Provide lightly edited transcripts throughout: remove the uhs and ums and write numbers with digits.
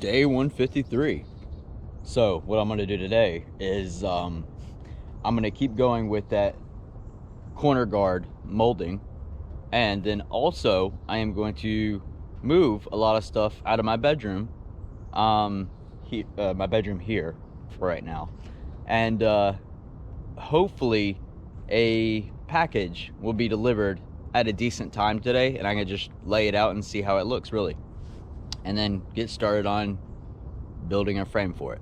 Day 153. So what I'm going to do today is I'm going to keep going with that corner guard molding, and then also I am going to move a lot of stuff out of my bedroom, my bedroom here for right now, and hopefully a package will be delivered at a decent time today, and I can just lay it out and see how it looks really, and then get started on building a frame for it.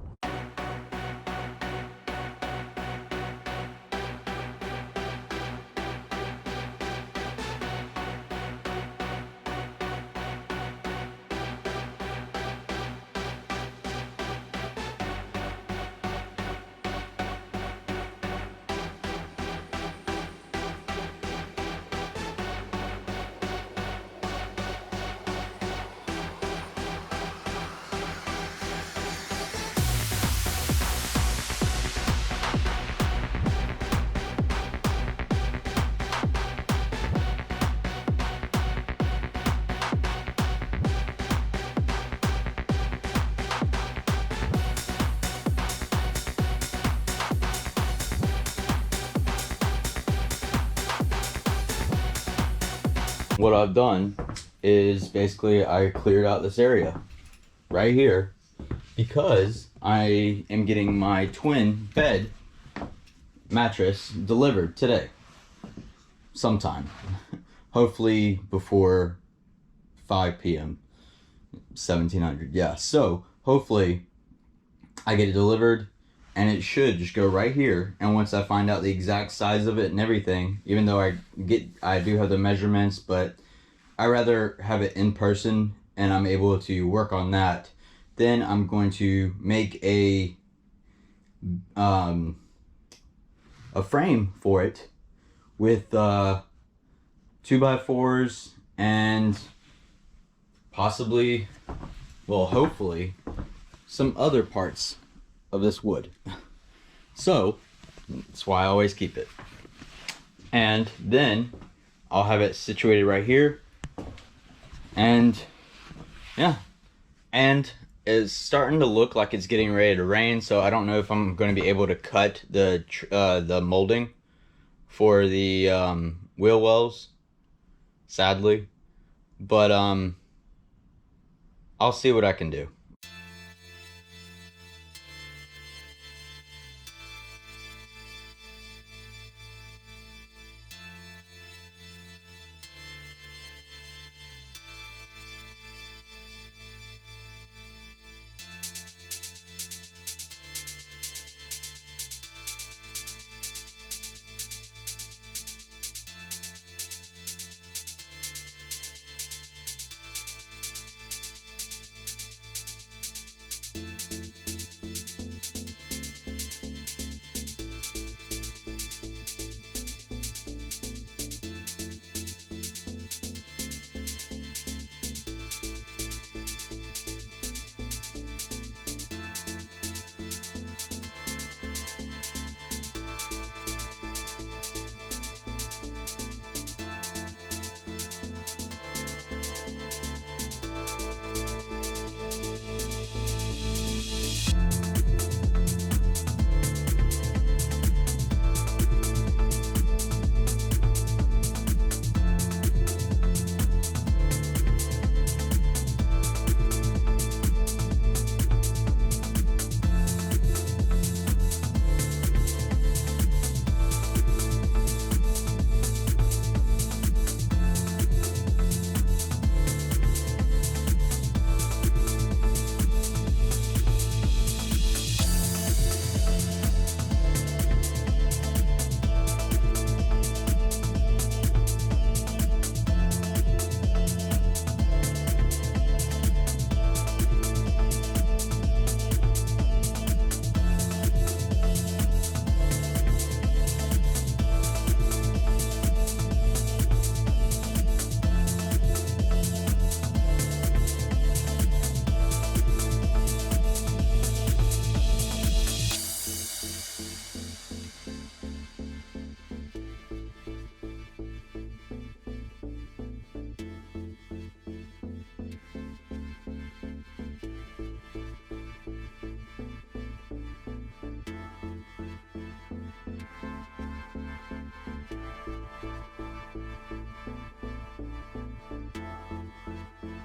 What I've done is basically I cleared out this area right here because I am getting my twin bed mattress delivered today sometime, hopefully before 5 p.m. 1700. Yeah, so hopefully I get it delivered, and it should just go right here. And once I find out the exact size of it and everything, even though I do have the measurements, but I rather have it in person and I'm able to work on that. Then I'm going to make a frame for it with 2x4s and possibly, well, hopefully some other parts of this wood. So that's why I always keep it. And then I'll have it situated right here. And yeah, and it's starting to look like it's getting ready to rain, so I don't know if I'm going to be able to cut the molding for the wheel wells, sadly, but I'll see what I can do.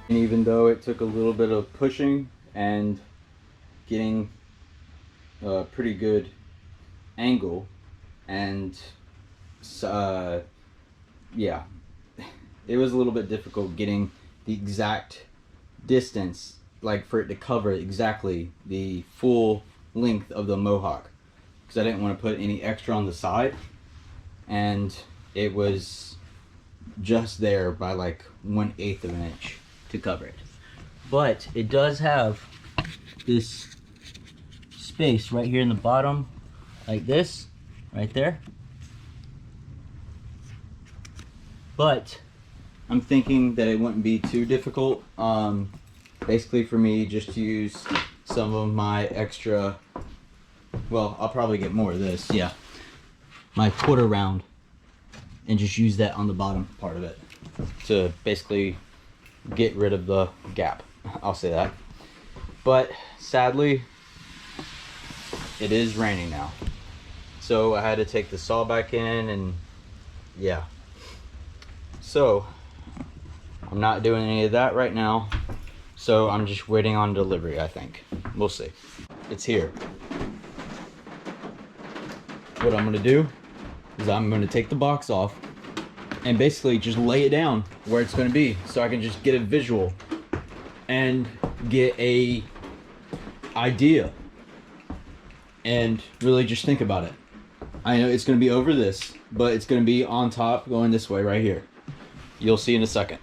And even though it took a little bit of pushing and getting a pretty good angle, and yeah, it was a little bit difficult getting the exact distance, like for it to cover exactly the full length of the mohawk, because I didn't want to put any extra on the side, and it was just there by like 1/8 of an inch to cover it. But it does have this space right here in the bottom, like this, right there. But I'm thinking that it wouldn't be too difficult, basically for me just to use some of my extra, well, I'll probably get more of this, yeah, my quarter round, and just use that on the bottom part of it to basically get rid of the gap, I'll say that. But sadly, it is raining now, so I had to take the saw back in, and yeah, so I'm not doing any of that right now, so I'm just waiting on delivery. I think we'll see. It's here. What I'm gonna do is I'm gonna take the box off and basically just lay it down where it's going to be, so I can just get a visual and get a idea and really just think about it. I know it's going to be over this, but it's going to be on top going this way right here. You'll see in a second.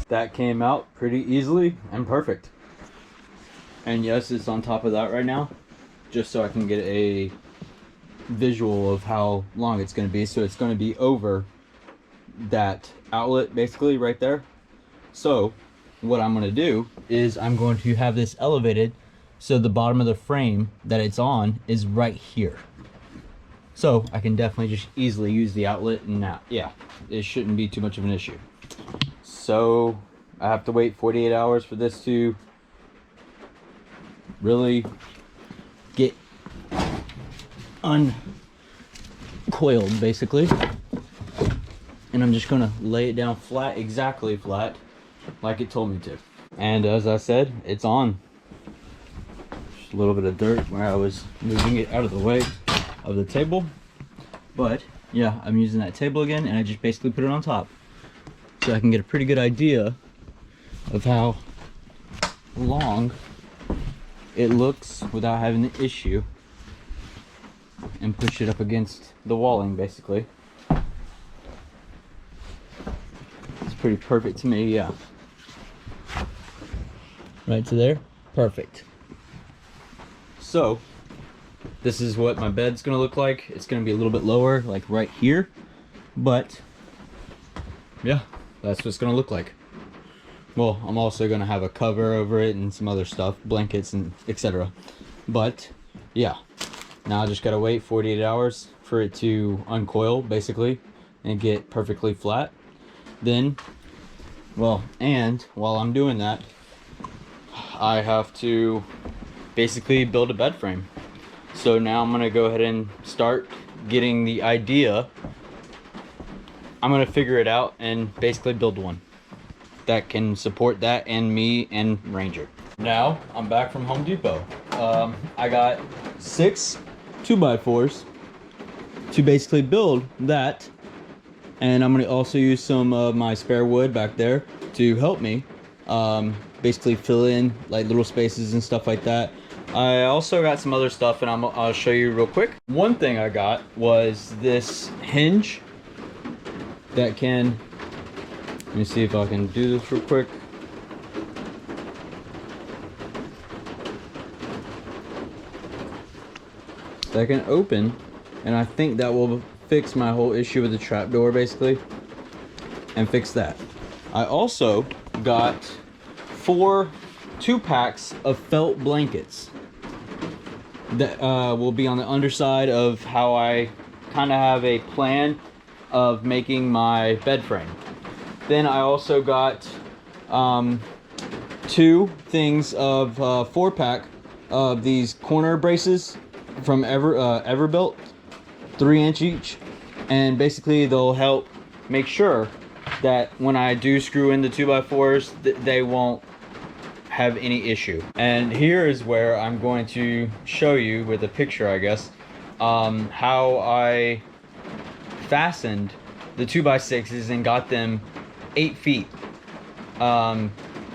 That came out pretty easily and perfect. And yes, it's on top of that right now, just so I can get a visual of how long it's going to be. So it's going to be over that outlet basically right there. So what I'm going to do is I'm going to have this elevated so the bottom of the frame that it's on is right here. So I can definitely just easily use the outlet, and now, yeah, it shouldn't be too much of an issue. So I have to wait 48 hours for this to really get uncoiled basically. And I'm just gonna lay it down flat, exactly flat, like it told me to. And as I said, it's on. Just a little bit of dirt where I was moving it out of the way of the table. But yeah, I'm using that table again, and I just basically put it on top, so I can get a pretty good idea of how long it looks without having the issue, and push it up against the walling basically. It's pretty perfect to me, yeah. Right to there, perfect. So this is what my bed's gonna look like. It's gonna be a little bit lower, like right here, but yeah, that's what it's gonna look like. Well, I'm also gonna have a cover over it and some other stuff, blankets and etc. But yeah, now I just gotta wait 48 hours for it to uncoil basically and get perfectly flat. Then, well, and while I'm doing that, I have to basically build a bed frame. So now I'm gonna go ahead and start getting the idea. I'm gonna figure it out and basically build one that can support that and me and Ranger. Now I'm back from Home Depot. I got 6 2x4s to basically build that, and I'm gonna also use some of my spare wood back there to help me basically fill in like little spaces and stuff like that. I also got some other stuff, and I'll show you real quick. One thing I got was this hinge that can, let me see if I can do this real quick. That can open, and I think that will fix my whole issue with the trapdoor basically, and fix that. I also got 2-packs of felt blankets that will be on the underside of how I kind of have a plan of making my bed frame. Then I also got 2 things of 4-pack of these corner braces from Everbuilt, 3-inch each, and basically they'll help make sure that when I do screw in the 2x4s, they won't have any issue. And here is where I'm going to show you with a picture, I guess, how I fastened the 2x6s and got them 8 feet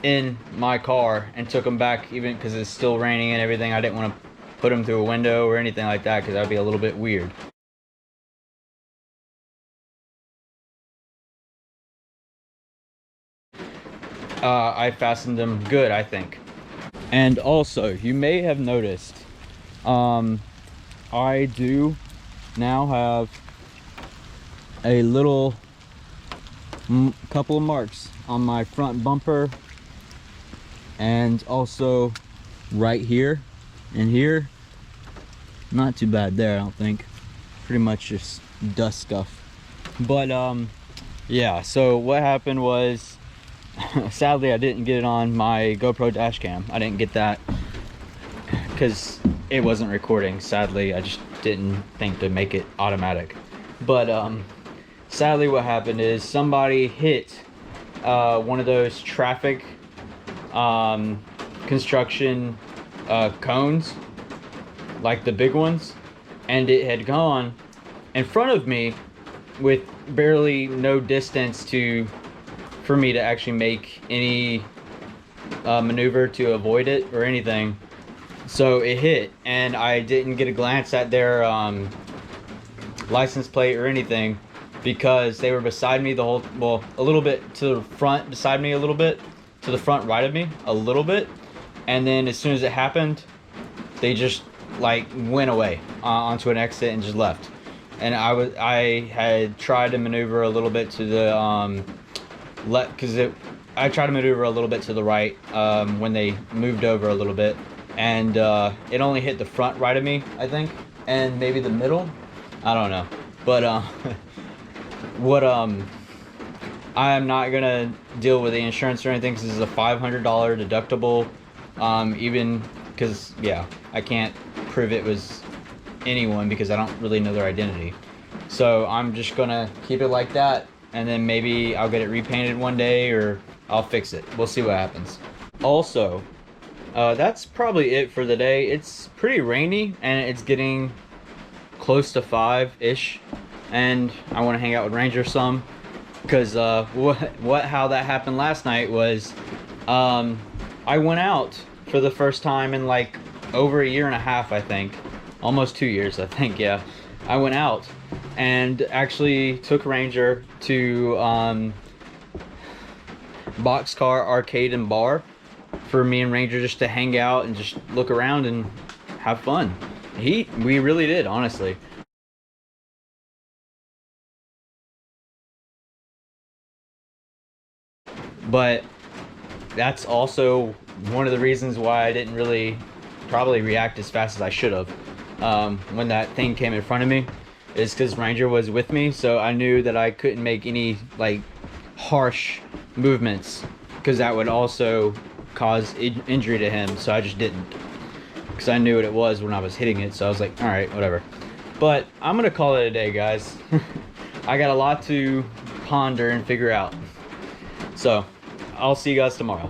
in my car and took them back, even because it's still raining and everything. I didn't want to put them through a window or anything like that because that'd be a little bit weird. I fastened them good, I think. And also, you may have noticed, I do now have a little couple of marks on my front bumper, and also right here and here. Not too bad there, I don't think. Pretty much just dust stuff. But yeah, so what happened was, sadly I didn't get it on my GoPro dash cam. I didn't get that because it wasn't recording. Sadly, I just didn't think to make it automatic. But sadly what happened is somebody hit one of those traffic construction cones, like the big ones, and it had gone in front of me with barely no distance for me to actually make any maneuver to avoid it or anything. So it hit, and I didn't get a glance at their license plate or anything because they were beside me the whole, well, a little bit to the front beside me, a little bit to the front right of me, a little bit, and then as soon as it happened, they just like went away onto an exit and just left. And I had tried to maneuver a little bit to the I tried to maneuver a little bit to the right when they moved over a little bit, and it only hit the front right of me, I think, and maybe the middle, I don't know. But I am not gonna deal with the insurance or anything because this is a $500 deductible, even because, yeah, I can't prove it was anyone because I don't really know their identity. So I'm just gonna keep it like that, and then maybe I'll get it repainted one day or I'll fix it. We'll see what happens. Also, that's probably it for the day. It's pretty rainy and it's getting close to 5-ish, and I want to hang out with Ranger some because how that happened last night was I went out for the first time in like over 1.5 years, I think, almost 2 years, I think. Yeah, I went out and actually took Ranger to Boxcar Arcade and Bar for me and Ranger just to hang out and just look around and have fun. We really did, honestly. But that's also one of the reasons why I didn't really probably react as fast as I should have when that thing came in front of me, is because Ranger was with me, so I knew that I couldn't make any like harsh movements because that would also cause injury to him, so I just didn't, because I knew what it was when I was hitting it. So I was like, all right, whatever. But I'm gonna call it a day, guys. I got a lot to ponder and figure out, so I'll see you guys tomorrow.